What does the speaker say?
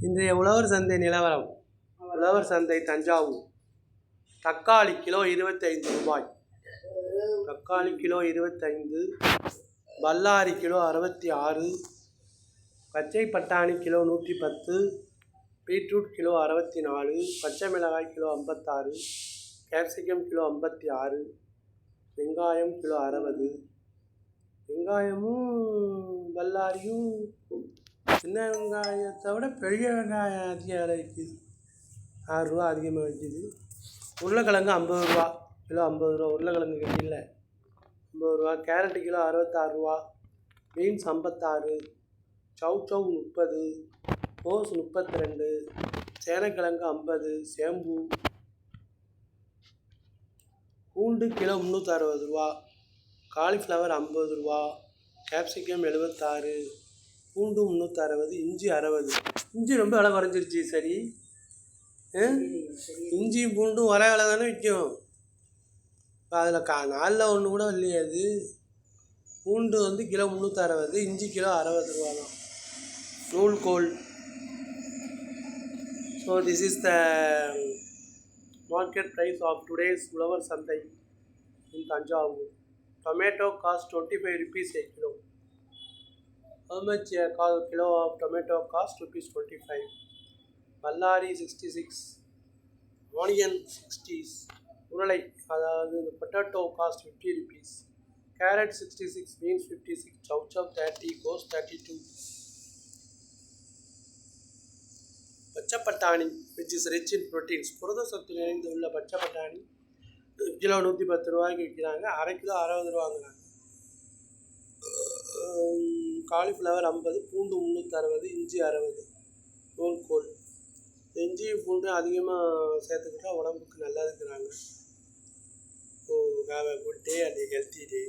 இன்றைய உழவர் சந்தை நிலவரம். உழவர் சந்தை தஞ்சாவூர். தக்காளி கிலோ 25 ரூபாய். தக்காளி கிலோ 25. பல்லாரி கிலோ 66. பச்சை பட்டாணி கிலோ 110. Beetroot kilo 64. பச்சை மிளகாய் கிலோ 56. Capsicum kilo 56. வெங்காயம் கிலோ 60. வெங்காயமும் பல்லாரியும் சின்ன வெங்காயத்தை விட பெரிய வெங்காயம் அதிக விலை விற்கிது. 6 ரூபா அதிகமாக விற்கிது. உருளைக்கிழங்கு 50 ரூபா கிலோ. 50 ரூபா உருளைக்கிழங்கு கட்டியில் 50 ரூபா. கேரட்டு கிலோ 66 ரூபா. பீன்ஸ் 56. சவ் 30. கோஸ் 32. சேனக்கிழங்கு 50. சேம்பு. பூண்டு கிலோ 360 ரூபா. காலிஃப்ளவர் 50 ரூபா. கேப்சிகம் 76. பூண்டு 360. இஞ்சி 60. இஞ்சி ரொம்ப விலை குறைஞ்சிருச்சு. சரி, இஞ்சியும் பூண்டும் ஒரே விலை தானே விற்கும். இப்போ அதில் நாளில் ஒன்று கூட இல்லையே. அது பூண்டு கிலோ 360. இஞ்சி கிலோ 60 ரூபா தான். நூல்கோல். So this is the market price of today's உழவர் சந்தை in Tanjavur. Tomato cost 25 rupees a kilo. How much a kilo of tomato cost? Rupees 25. Ballari 66. Onion 60. Uralai, the potato cost 50 rupees. Carrot 66. Beans 56. Chow 30. Goes 32. பச்சை பட்டாணி which is rich in proteins. புரத சத்து நிறைந்து உள்ள பச்சை பட்டாணி kilo 110 ரூபாய்க்கு விற்கிறாங்க. அரை கிலோ 60 ரூபாங்கிறாங்க. காலிஃப்ளவர் 50. பூண்டு 360. இஞ்சி 60. நூல்கோல். இஞ்சி பூண்டு அதிகமாக சேர்த்துக்கிட்டா உடம்புக்கு நல்லதுங்கிறாங்க. So have a good day and healthy day.